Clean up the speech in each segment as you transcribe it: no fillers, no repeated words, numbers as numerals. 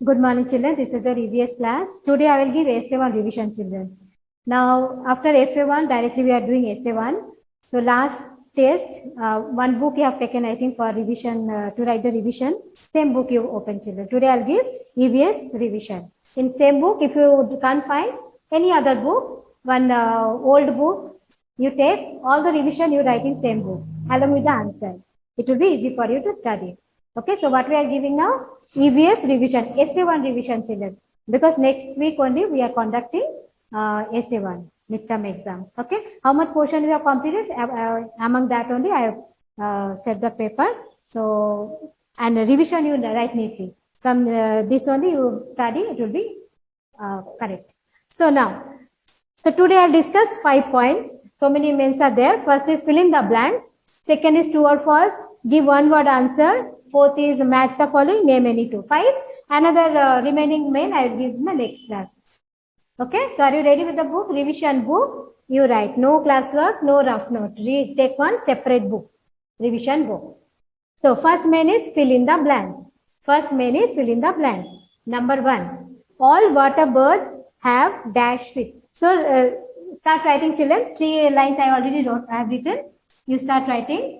Good morning, children. This is our EVS class. Today I will give Essay 1 revision, children. Now, after Essay 1, directly we are doing Essay 1. So, last test, one book you have taken, I think, for revision, to write the revision. Same book you open, children. Today I'll give EVS revision. In same book, if you can't find any other book, one old book, you take all the revision you write in same book along with the answer. It will be easy for you to study. Okay, so what we are giving now? EVS revision, Essay 1 revision, children. Because next week only we are conducting Essay 1 midterm exam. Okay, how much portion we have completed? Among that only I have set the paper. So, and revision you write neatly. From this only you study, it will be correct. So now, so today I'll discuss 5 points. So many mains are there. First is fill in the blanks. Second is true or false. Give one word answer. Fourth is match the following. Name any two. 5. Another remaining main I will give in the next class. Okay. So are you ready with the book? Revision book. You write. No classwork. No rough note. Take one separate book. Revision book. So first main is fill in the blanks. First main is fill in the blanks. Number 1. All water birds have dash feet. So start writing, children. 3 lines I already have written. You start writing.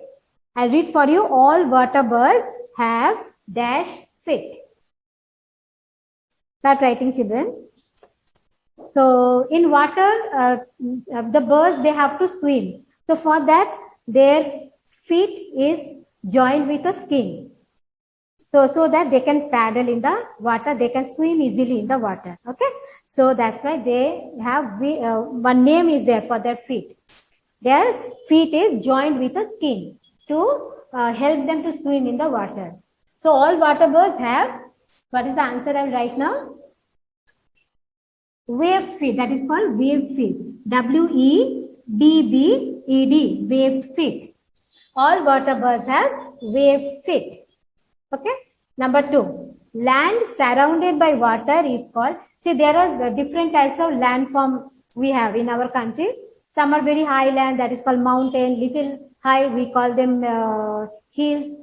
I'll read for you. All water birds have dash feet. Start writing, children. So in water, the birds, they have to swim. So for that, their feet is joined with a skin. So that they can paddle in the water, they can swim easily in the water. Okay. So that's why they have, one name is there for their feet. Their feet is joined with a skin to help them to swim in the water. So all water birds have, what is the answer I will write now? Webbed feet. That is called webbed feet. W-E-B-B-E-D. Webbed feet. All water birds have webbed feet. Okay. Number 2. Land surrounded by water is called, see there are different types of land form we have in our country. Some are very high land, that is called mountain. Little high, we call them hills.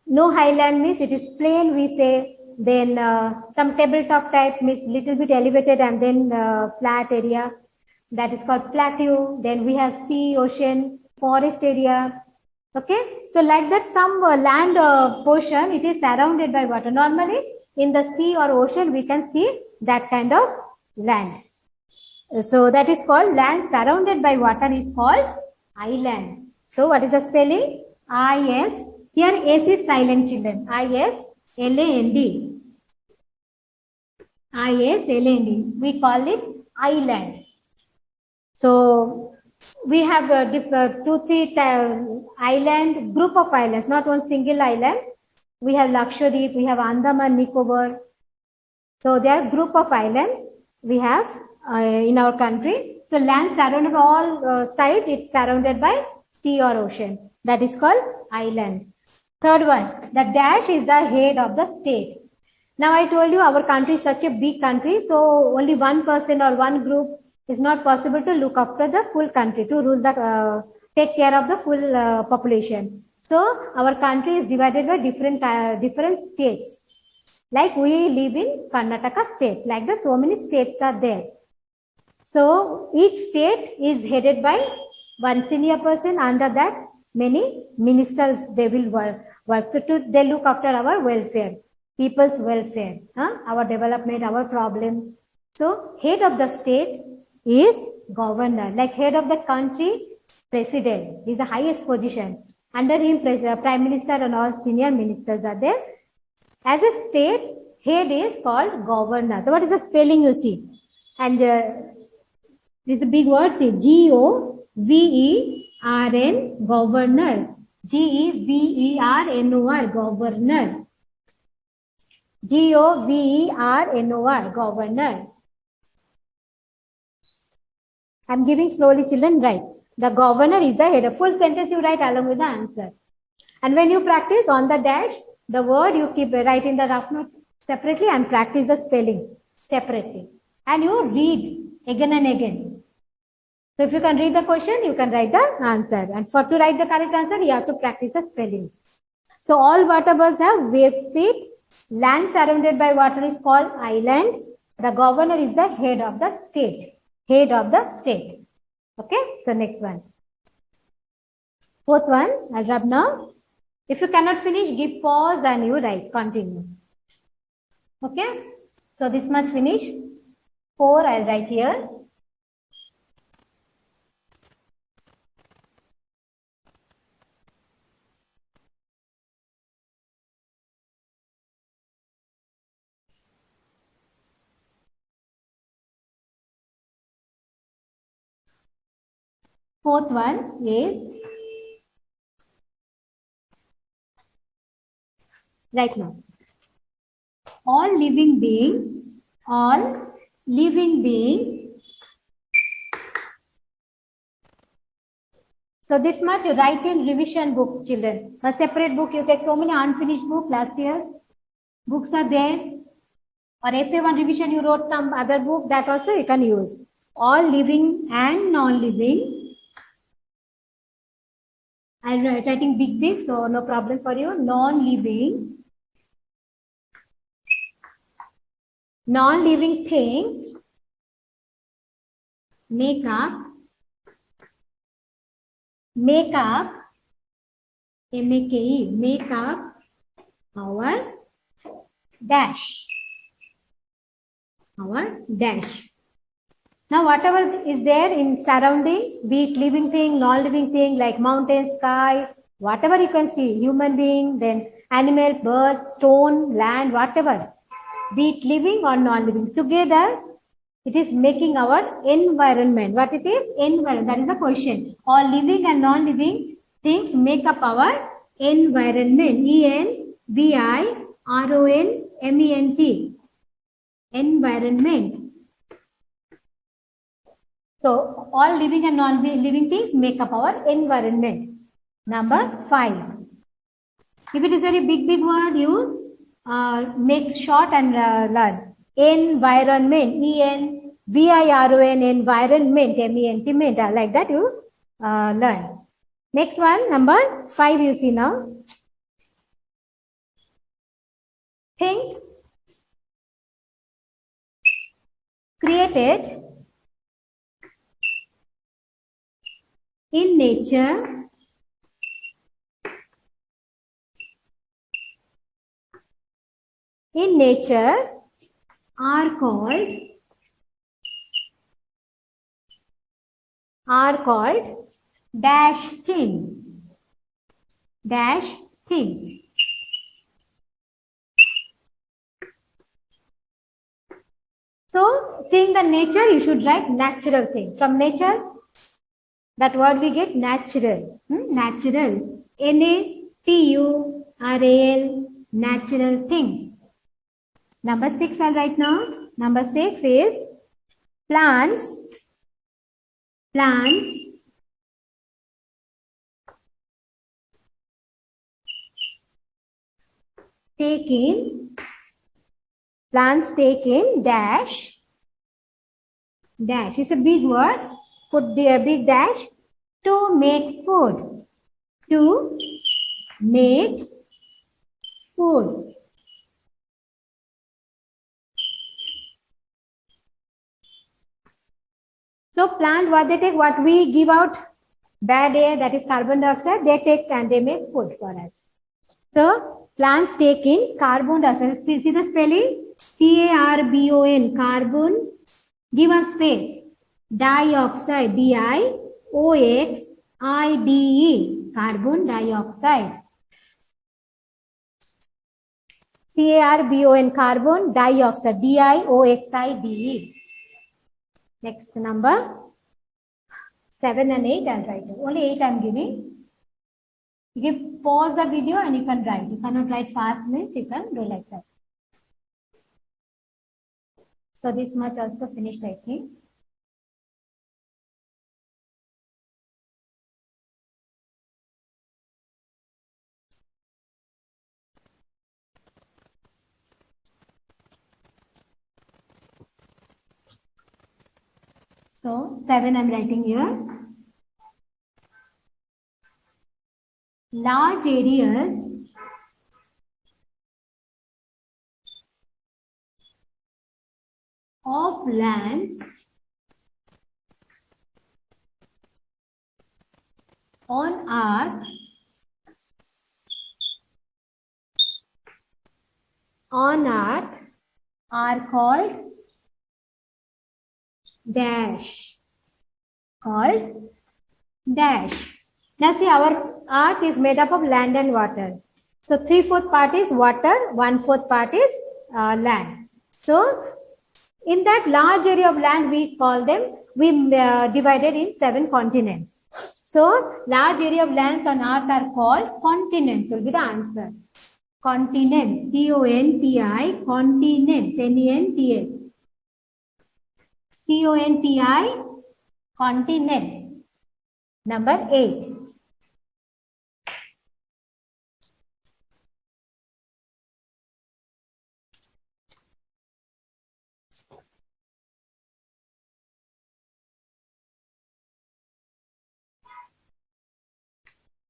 No highland means it is plain, we say. Then some tabletop type means little bit elevated and then flat area. That is called plateau. Then we have sea, ocean, forest area. Okay. So like that, some land portion, it is surrounded by water. Normally in the sea or ocean, we can see that kind of land. So that is called land surrounded by water is called island. So what is the spelling? I-S. Here S is silent, children. I-S-L-A-N-D. I-S-L-A-N-D. We call it island. So we have 2-3 island, group of islands, not one single island. We have Lakshadweep, we have Andaman, Nicobar. So there are group of islands we have in our country. So land surrounded all side, it's surrounded by sea or ocean. That is called island. Third one, the dash is the head of the state. Now I told you our country is such a big country, so only one person or one group is not possible to look after the full country, to rule the, take care of the full population. So our country is divided by different states. Like we live in Karnataka state, like that so many states are there. So each state is headed by one senior person. Under that, many ministers, they will work. So they look after our welfare, people's welfare, our development, our problem. So head of the state is governor. Like head of the country, president is the highest position. Under him, prime minister and all senior ministers are there. As a state, head is called governor. So what is the spelling you see? And this is a big word, see, G-O-V-E-R-N, governor. G-E-V-E-R-N-O-R, governor. G-O-V-E-R-N-O-R, governor. I'm giving slowly, children, right? The governor is the head. A full sentence you write along with the answer. And when you practice on the dash, the word you keep writing the rough note separately and practice the spellings separately. And you read again and again. So if you can read the question, you can write the answer. And to write the correct answer, you have to practice the spellings. So all water birds have webbed feet. Land surrounded by water is called island. The governor is the head of the state. Head of the state. Okay, so next one. Fourth one, I'll rub now. If you cannot finish, give pause and you write. Continue. Okay, so this much finish. 4 I'll write here. Fourth one is right now. All living beings. So this much you write in revision books, children. A separate book, you take so many unfinished books last year's. Books are there. Or FA1 revision, you wrote some other book, that also you can use. All living and non-living. I'm writing big, so no problem for you. Non-living things make up, M-A-K-E, make up our dash. Now, whatever is there in surrounding, be it living thing, non-living thing, like mountain, sky, whatever you can see, human being, then animal, birds, stone, land, whatever, be it living or non-living, together, it is making our environment. What it is? Environment. That is the question. All living and non-living things make up our environment. E-N-V-I-R-O-N-M-E-N-T. Environment. So, all living and non-living things make up our environment. Number 5. If it is a very big word, you make short and learn. Environment. E-N-V-I-R-O-N. Environment. M-E-N-T. Like that you learn. Next one, number 5 you see now. Things created in nature are called dash things. So, seeing the nature, you should write natural things. From nature, that word we get natural. Natural. N-A-T-U-R-A-L. Natural things. Number 6 I'll write now. Number 6 is plants take in dash. It's a big word. Put the big dash. To make food. So plant, what they take, what we give out, bad air, that is carbon dioxide, they take and they make food for us. So plants take in carbon dioxide. See the spelling? C-A-R-B-O-N, carbon. Give a space. Dioxide, D-I-O-X-I-D-E, carbon dioxide. C-A-R-B-O-N, carbon dioxide, D-I-O-X-I-D-E. Next number 7 and 8 I'll write. Only 8 I'm giving. You can pause the video and you can write. You cannot write fast means you can do like that. So this much also finished, I think. So 7 I'm writing here. Large areas of lands on earth are called dash. Called dash. Now see, our earth is made up of land and water. So 3/4 part is water, 1/4 part is land. So in that large area of land, we call them, we divided in 7 continents. So large area of lands on earth are called continents. Will be the answer. Continents, C-O-N-T-I, continents, N-E-N-T-S. C-O-N-T-I, continents. Number 8.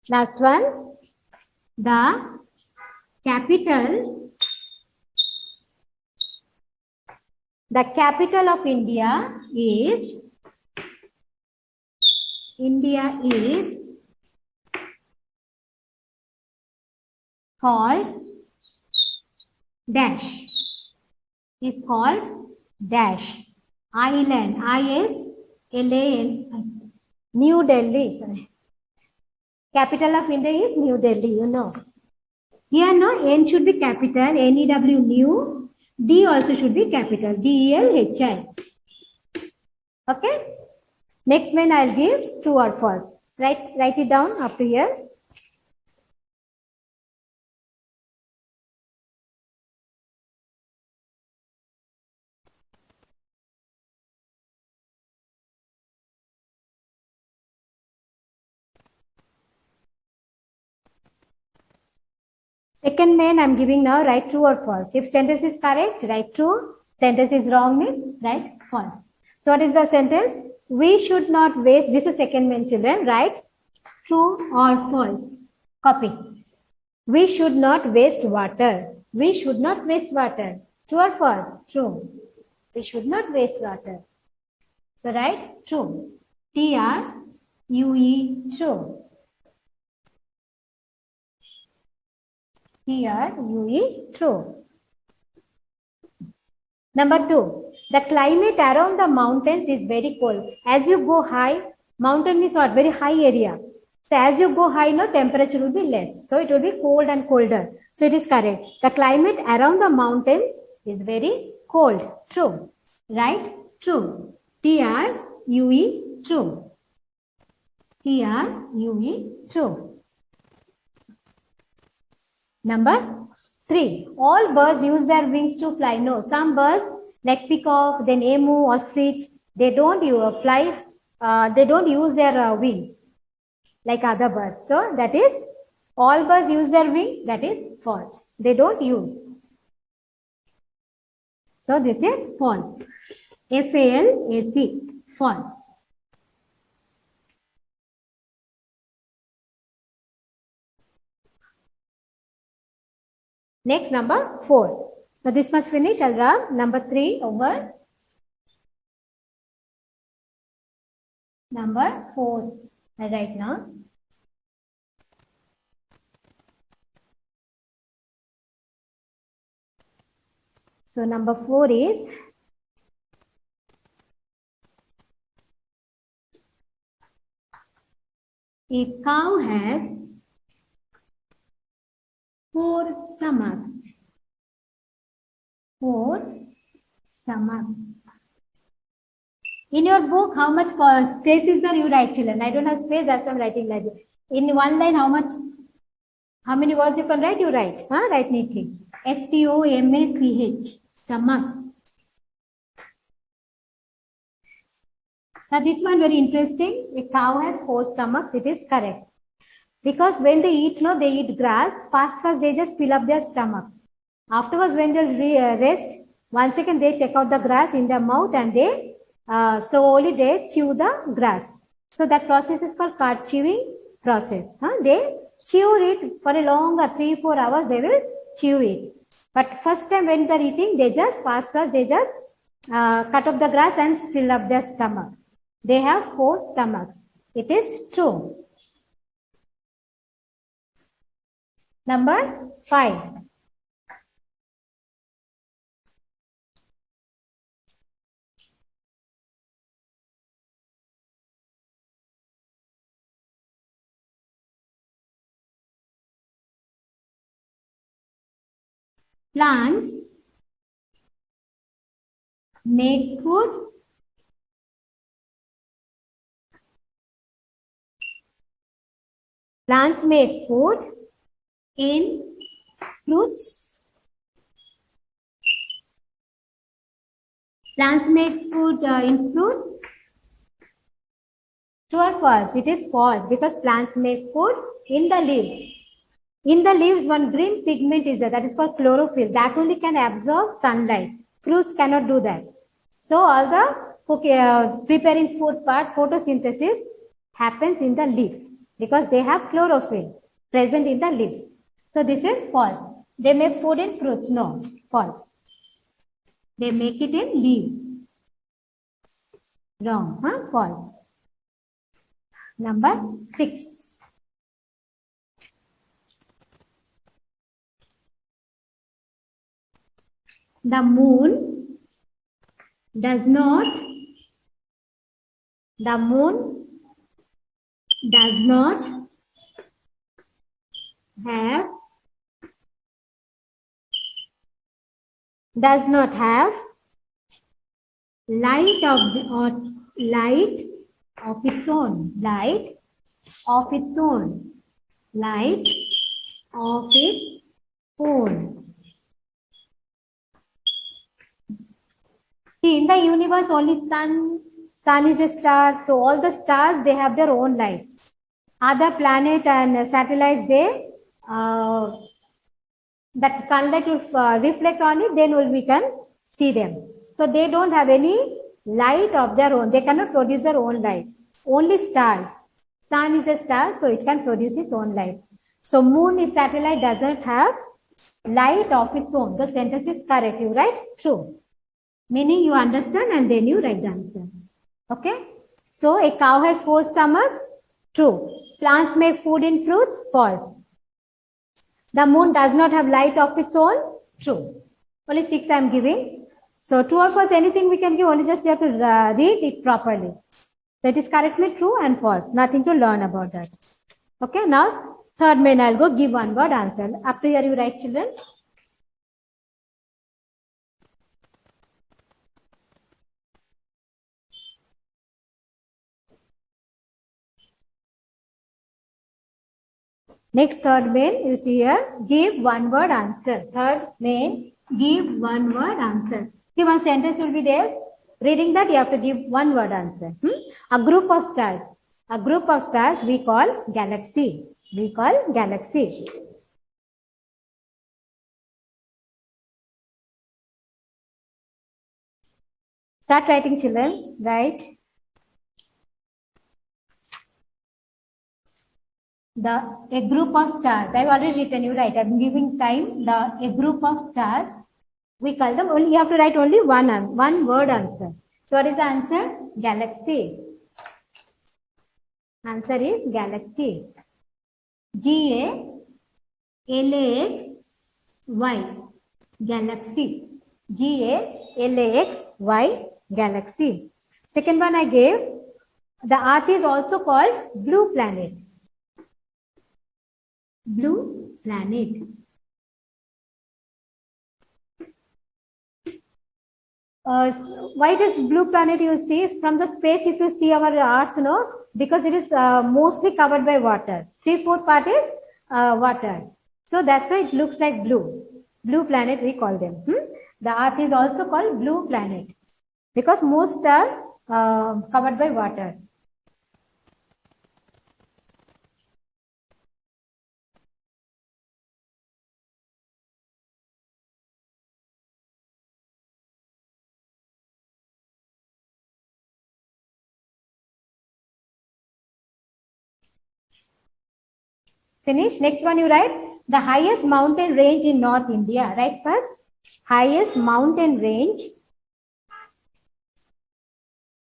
Last one. The capital of India is called dash. Is called dash. Island, I-S-L-A-N, New Delhi. Sorry. Capital of India is New Delhi, you know. Here no, N should be capital, N-E-W, new. D also should be capital, D-E-L-H-I. Okay. Next one I'll give true or false. Write it down up to here. Second main I'm giving now, write true or false. If sentence is correct, write true. Sentence is wrong means write false. So what is the sentence? We should not waste, this is second main children, write true or false. Copy. We should not waste water. We should not waste water. True or false? True. We should not waste water. So write true. T-R-U-E, true. T-R-U-E, true. Number 2. The climate around the mountains is very cold. As you go high, mountain is what? Very high area. So as you go high, no, temperature will be less. So it will be cold and colder. So it is correct. The climate around the mountains is very cold. True. Right? True. T-R-U-E, true. T-R-U-E, true. Number 3. All birds use their wings to fly. No, some birds like peacock, then emu, ostrich, they don't fly. They don't use their wings like other birds. So that is, all birds use their wings. That is false. They don't use. So this is false. F-A-L-A-C, false. Next, number 4. Now this much finish. I'll rub number 3 over. Number 4. I write now. So number 4 is a cow has 4 stomachs. 4 stomachs. In your book, how much space is there? You write, children. I don't have space, that's why I'm writing like this. In one line, how many words you can write? You write. Write neatly. S-T-O-M-A-C-H. Stomachs. Now this one very interesting. A cow has 4 stomachs. It is correct. Because when they eat, no, they eat grass. First they just fill up their stomach. Afterwards, when they rest, once again they take out the grass in their mouth and they slowly they chew the grass. So that process is called cud chewing process. They chew it for a longer 3-4 hours. They will chew it. But first time when they are eating, they just they just cut off the grass and fill up their stomach. They have 4 stomachs. It is true. Number 5. Plants make food. Plants make food in fruits. Plants make food in fruits. True or false? It is false because plants make food in the leaves. In the leaves, one green pigment is there that is called chlorophyll. That only can absorb sunlight. Fruits cannot do that. So all the preparing food part, photosynthesis, happens in the leaf because they have chlorophyll present in the leaves. So this is false. They make food in fruits. No, false. They make it in leaves. Wrong, huh? False. Number 6. The moon does not have light of its own. See, in the universe, only sun is a star. So all the stars, they have their own light. Other planet and satellites, they that sunlight will reflect on it, then we can see them. So they don't have any light of their own. They cannot produce their own light. Only stars. Sun is a star, so it can produce its own light. So moon is satellite, doesn't have light of its own. The sentence is correct. You write true. Meaning you understand and then you write the answer. Okay. So a cow has 4 stomachs. True. Plants make food in fruits. False. The moon does not have light of its own. True. Only 6 I am giving. So true or false, anything we can give. Only just you have to read it properly. So it is correctly true and false. Nothing to learn about that. Okay. Now third main I'll go give one word answer. Up to here you write, children. Next, third main, you see here, give one word answer. Third main, give one word answer. See, one sentence will be there. Reading that, you have to give one word answer. A group of stars. A group of stars we call galaxy. We call galaxy. Start writing, children. Write. A group of stars. I've already written, you write. I'm giving time. A group of stars. We call them, only you have to write only one word answer. So what is the answer? Galaxy. Answer is galaxy. G-A-L-A-X-Y. Galaxy. G-A-L-A-X-Y. Galaxy. Second one I gave. The earth is also called blue planet. Blue planet. Why it is blue planet? You see from the space, if you see our earth, no, because it is mostly covered by water. 3/4 part is water. So that's why it looks like blue. Blue planet we call them. The earth is also called blue planet because most are covered by water. Finish. Next one you write. The highest mountain range in North India. Write first. Highest mountain range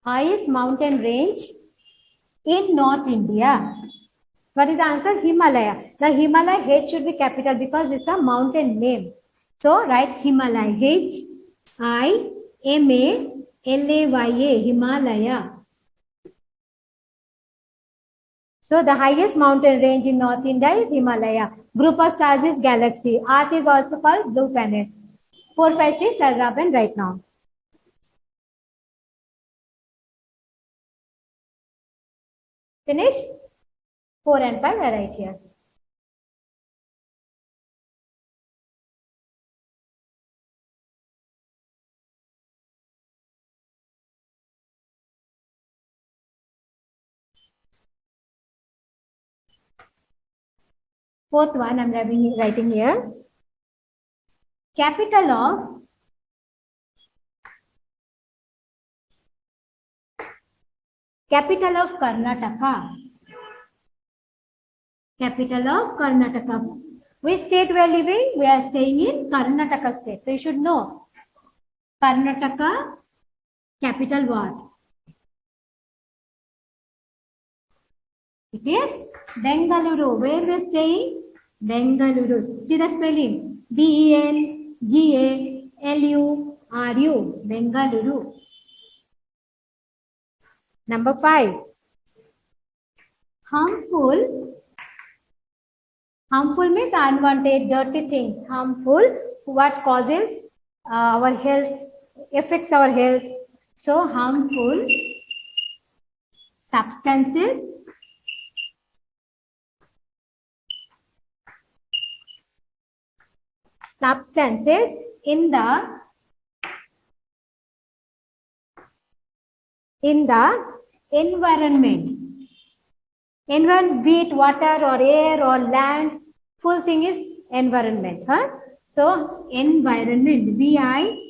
highest mountain range in North India. What is the answer? Himalaya. The Himalaya H should be capital because it's a mountain name. So write Himalaya. Himalaya. Himalaya. So the highest mountain range in North India is Himalaya. Group of stars is galaxy. Earth is also called blue planet. 4, 5, 6 I'll rub and write now. Finish? 4 and 5 I write here. Fourth one I'm writing here. Capital of Karnataka. Capital of Karnataka. Which state we are living? We are staying in Karnataka state. So you should know. Karnataka, capital what? It is Bengaluru. Where we are staying? Bengaluru. See the spelling. B-E-N-G-A-L-U-R-U. Bengaluru. Number 5. Harmful. Harmful means unwanted, dirty things. Harmful, what causes our health, affects our health. So harmful substances in the environment. Environment, be it water or air or land, full thing is environment. So environment, V-I-R-O-N-M-E-N-T.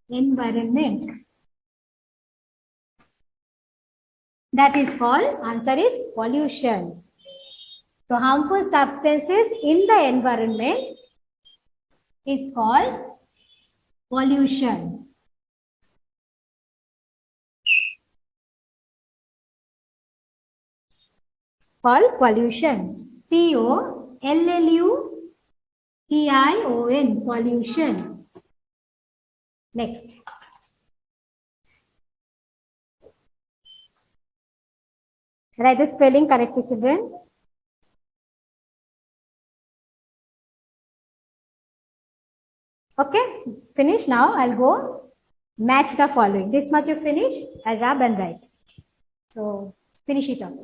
Environment. That is called, answer is pollution. So harmful substances in the environment is called pollution. Called pollution. P-O-L-L-U-T-I-O-N. Pollution. Next. Write the spelling correctly, children. Okay, finish now. I'll go match the following. This much you finish, I'll rub and write. So finish it up.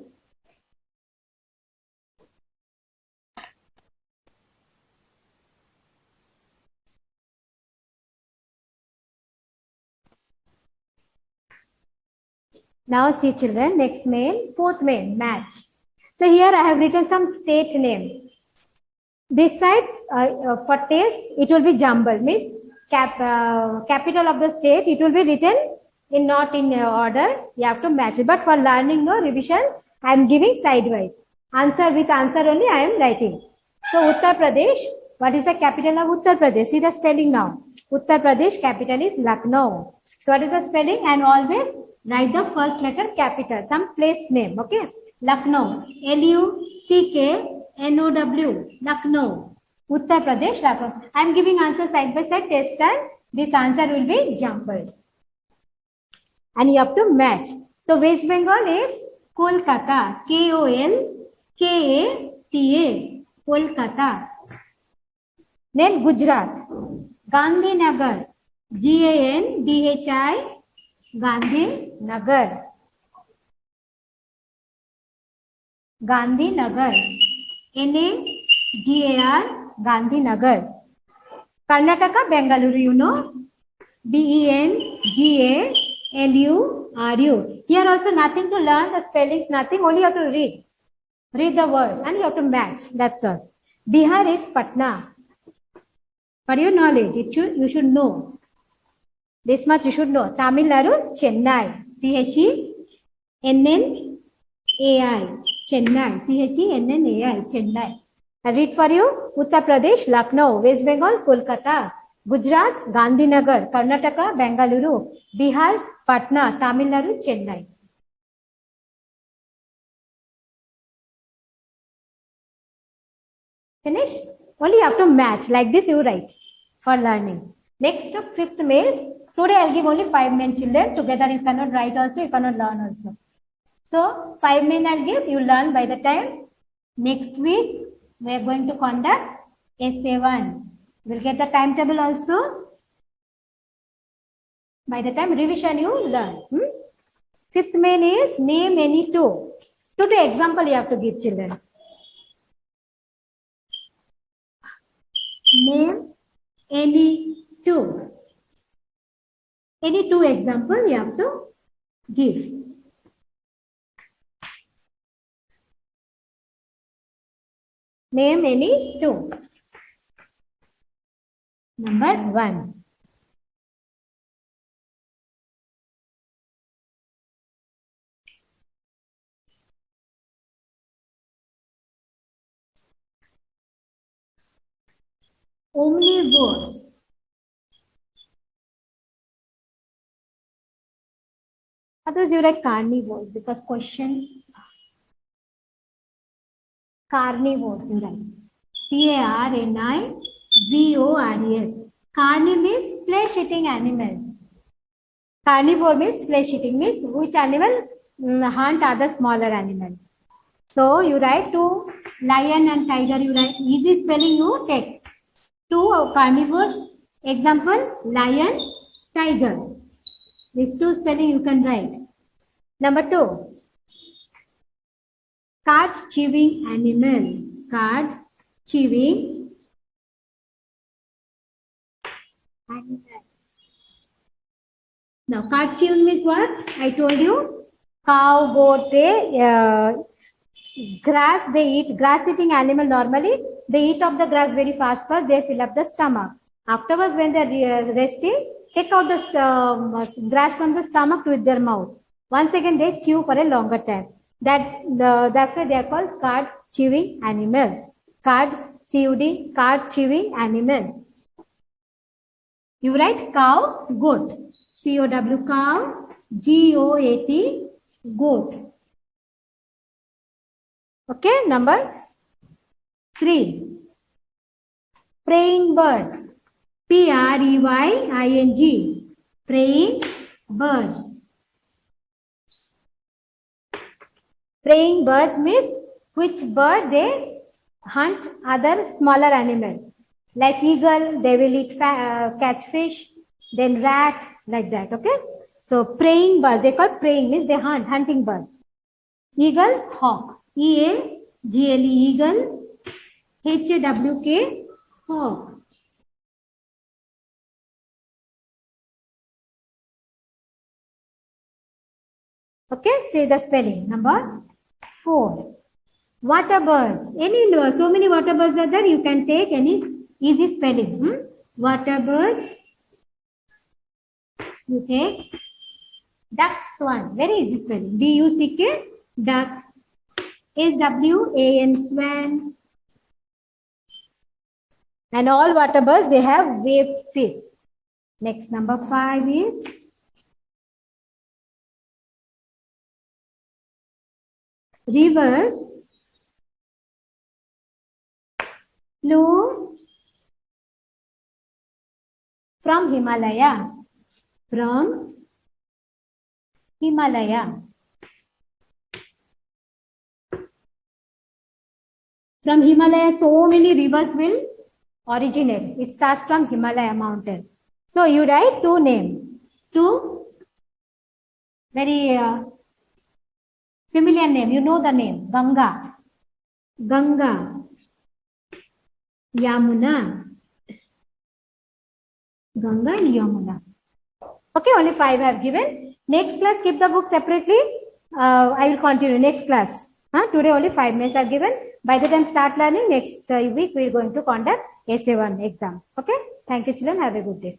Now see children, next main, fourth main, match. So here I have written some state name. This side for test, it will be jumbled, means capital of the state, it will be written in not in order, you have to match it. But for learning, no revision, I am giving sidewise. Answer with answer only I am writing. So Uttar Pradesh, what is the capital of Uttar Pradesh? See the spelling now. Uttar Pradesh capital is Lucknow. So what is the spelling? And always write the first letter capital, some place name, okay? Lucknow, L-U-C-K-N-O-W, Lucknow, Uttar Pradesh, Lucknow. I am giving answer side by side test and this answer will be jumbled. And you have to match. So West Bengal is Kolkata, K-O-L-K-A-T-A, Kolkata. Then Gujarat, Gandhinagar, G-A-N-D-H-I, Gandhinagar. Gandhinagar. N-A-G-A-R, Gandhinagar. Karnataka, Bengaluru, you know. B-E-N-G-A-L-U-R-U. Here also nothing to learn, the spellings, nothing, only you have to read. Read the word and you have to match, that's all. Bihar is Patna. For your knowledge, you should know. This much you should know. Tamil Nadu, Chennai. C-H-E-N-N-A-I. Chennai. C-H-E-N-N-A-I. Chennai. I read for you. Uttar Pradesh, Lucknow. West Bengal, Kolkata. Gujarat, Gandhinagar, Karnataka, Bengaluru, Bihar, Patna, Tamil Nadu, Chennai. Finish? Only you have to match. Like this you write for learning. Next, fifth male. Today I'll give only 5 men children. Together you cannot write also, you cannot learn also. So 5 men I'll give, you learn by the time. Next week we are going to conduct essay 1. We'll get the timetable also. By the time revision you learn. Fifth main is name any two. Today example you have to give children. Name any two. Any two example you have to give. Name any two. Number 1. Omnivores. Otherwise you write carnivores because question carnivores you write. C-A-R-N-I-V-O-R-E-S. Carni means flesh eating animals. Carnivore means flesh eating means which animal hunt other smaller animal. So you write two lion and tiger, you write easy spelling you take. Two carnivores, example lion, tiger. These two spelling you can write. Number 2, card chewing animal. Card chewing animals. Now card chewing means what? I told you cow, goat, grass they eat. Grass eating animal normally they eat of the grass very fast. First they fill up the stomach. Afterwards when they are resting, take out the grass from the stomach with their mouth. Once again they chew for a longer time. That's why they are called card chewing animals. Card CUD, card chewing animals. You write cow, goat. COW cow, GOAT goat. Okay, number 3. Praying birds. PREYING. Praying birds. Praying birds means which bird they hunt other smaller animal. Like eagle, they will eat catch fish, then rat, like that. Okay. So praying birds, they call praying means they hunt, hunting birds. Eagle, hawk. EAGLE, eagle. HAWK, hawk. Okay, say the spelling. Number 4. Water birds. So many water birds are there. You can take any easy spelling. Water birds. You take duck, swan. Very easy spelling. DUCK, duck. SWAN, swan. And all water birds, they have waved feet. Next, number 5 is rivers flow from Himalaya. From Himalaya. From Himalaya, so many rivers will originate. It starts from Himalaya mountain. So you write 2 names. 2 very familiar name. You know the name. Ganga. Ganga. Yamuna. Ganga and Yamuna. Okay, only 5 I have given. Next class, keep the book separately. I will continue. Next class. Today only 5 minutes are given. By the time start learning, next week we are going to conduct essay 1 exam. Okay. Thank you children. Have a good day.